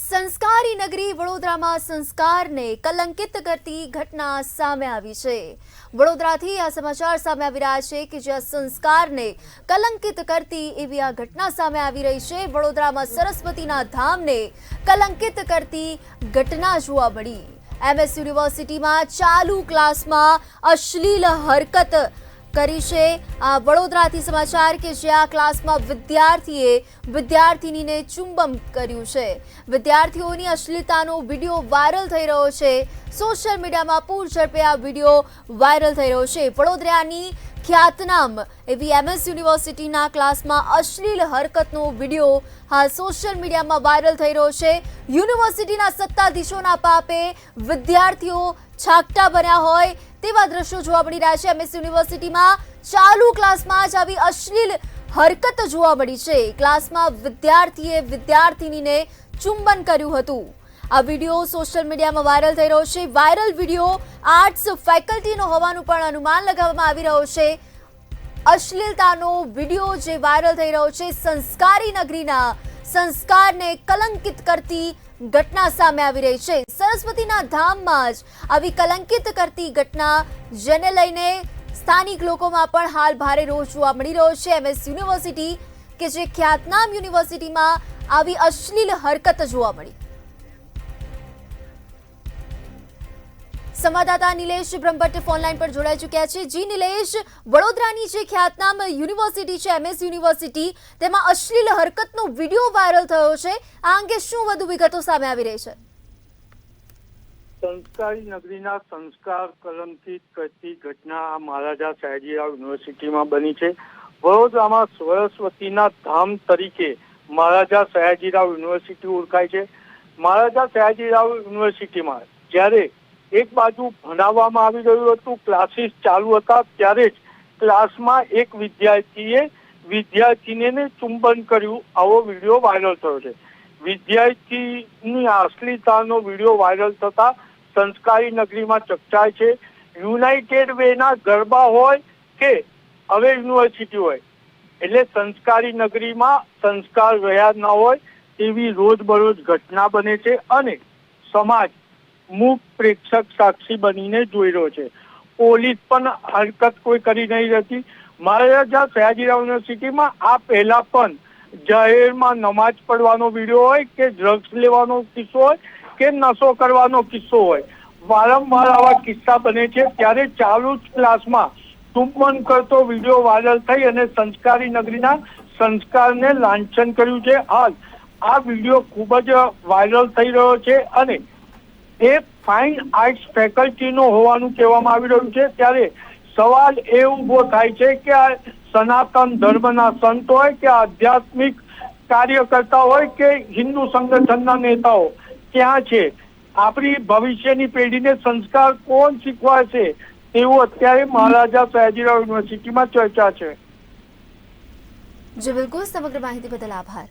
સંસ્કારી નગરી વડોદરામાં સંસ્કારને કલંકિત કરતી ઘટના સામે આવી છે। વડોદરાથી આ સમાચાર સામે આવી રહ્યા છે કે જ્યાં સંસ્કારને કલંકિત કરતી એવી આ ઘટના સામે આવી રહી છે। વડોદરામાં સરસ્વતીના ધામને કલંકિત કરતી ઘટના જોવા મળી। MS યુનિવર્સિટીમાં ચાલુ ક્લાસમાં અશ્લીલ હરકત કરી છે। આ વડોદરાથી સમાચાર કે જ્યાં ક્લાસમાં વિદ્યાર્થીએ વિદ્યાર્થિનીને ચુંબન કર્યું છે। વિદ્યાર્થીઓની અશ્લીલતાનો વિડીયો વાયરલ થઈ રહ્યો છે। સોશિયલ મીડિયામાં પૂરઝડપે આ વિડીયો વાયરલ થઈ રહ્યો છે। વડોદરાની ખ્યાતનામ એવી MS યુનિવર્સિટીના ક્લાસમાં અશ્લીલ હરકતનો વિડીયો હાલ સોશિયલ મીડિયામાં વાયરલ થઈ રહ્યો છે। યુનિવર્સિટીના સત્તાધીશોના પાપે વિદ્યાર્થીઓ છાકટા બન્યા હોય તેવા દ્રશ્યો જોવા મળી રહ્યા છે। MS યુનિવર્સિટીમાં ચાલુ ક્લાસમાં જ આવી અશ્લીલ હરકત જોવા મળી છે। ક્લાસમાં વિદ્યાર્થીએ વિદ્યાર્થિનીને ચુંબન કર્યું હતું। આ વિડીયો સોશિયલ મીડિયામાં વાયરલ થઈ રહ્યો છે। વાયરલ વિડીયો આર્ટ્સ ફેકલ્ટીનો હોવાનું પણ અનુમાન લગાવવામાં આવી રહ્યો છે। અશ્લીલતાનો વિડીયો જે વાયરલ થઈ રહ્યો છે, સંસ્કારી નગરીના સંસ્કારને કલંકિત કરતી ઘટના સામે આવી રહી છે। સરસ્વતીના ધામમાં જ આવી કલંકિત કરતી ઘટના જેને લઈને સ્થાનિક લોકોમાં પણ હાલ ભારે રોષ જોવા મળી રહ્યો છે। MS યુનિવર્સિટી કે જે ખ્યાતનામ યુનિવર્સિટીમાં આવી અશ્લીલ હરકત જોવા મળી। સંવાદદાતા નિલેશ બ્રહ્મભટ્ટ ફોનલાઈન પર જોડાઈ ચૂક્યા છે। જી નિલેશ, વડોદરાની જે ખ્યાતનામ યુનિવર્સિટી છે MS યુનિવર્સિટી, તેમાં અશ્લીલ હરકતનો વિડીયો વાયરલ થયો છે। આ અંગે શું વધુ વિગતો સામે આવી રહી છે? સંસ્કારી નગરીના સંસ્કાર કલંકિત કરતી ઘટના મહારાજા સયાજીરાવ યુનિવર્સિટીમાં બની છે। વડોદરામાં સરસ્વતીના ધામ તરીકે મહારાજા સયાજીરાવ યુનિવર્સિટી ઓળખાય છે। મહારાજા સયાજીરાવ યુનિવર્સિટીમાં જ્યારે એક બાજુ ભણાવવામાં આવી રહ્યું હતું, ક્લાસીસ ચાલુ હતા, ત્યારે જ ક્લાસમાં એક વિદ્યાર્થીએ વિદ્યાર્થીને ચુંબન કર્યું, આવો વિડીયો વાયરલ થયો છે। વિદ્યાર્થીની અશ્લીલતાનો વિડીયો વાયરલ થતા સંસ્કારી નગરીમાં ચર્ચાય છે। યુનાઇટેડ વેના ગરબા હોય કે હવે યુનિવર્સિટી હોય, એટલે સંસ્કારી નગરીમાં સંસ્કાર રહ્યા ન હોય તેવી રોજબરોજ ઘટના બને છે અને સમાજ મૂક પ્રેક્ષક સાક્ષી બનીને જોઈ રહ્યો છે। પોલીસ પણ હરકત કોઈ કરી નહીં હતી। મહારાજા સયાજીરાવ યુનિવર્સિટીમાં આ પહેલા પણ જાહેરમાં નમાજ પડવાનો વિડીયો હોય કે ડ્રગ્સ લેવાનો કિસ્સો હોય કે નશો કરવાનો કિસ્સો હોય, વારંવાર આવા કિસ્સા બને છે। ત્યારે ચાલુ જ ક્લાસમાં ચુંબન કરતો વિડીયો વાયરલ થઈ અને સંસ્કારી નગરીના સંસ્કારને લાંછન કર્યું છે। હાલ આ વિડીયો ખૂબ જ વાયરલ થઈ રહ્યો છે અને એ ફાઇન આર્ટ્સ ફેકલ્ટીનો હોવાનું કહેવામાં આવી રહ્યું છે। ત્યારે સવાલ એ ઉભો થાય છે કે આ સનાતન ધર્મના સંત હોય કે આધ્યાત્મિક કાર્યકર્તા હોય કે હિન્દુ સંગઠનના નેતાઓ ક્યાં છે? આપણી ભવિષ્યની પેઢીને સંસ્કાર કોણ શીખવાડશે તેવું અત્યારે મહારાજા સયાજીરાવ યુનિવર્સિટીમાં ચર્ચા છે। જી બિલકુલ, સમગ્ર માહિતી બદલ આભાર।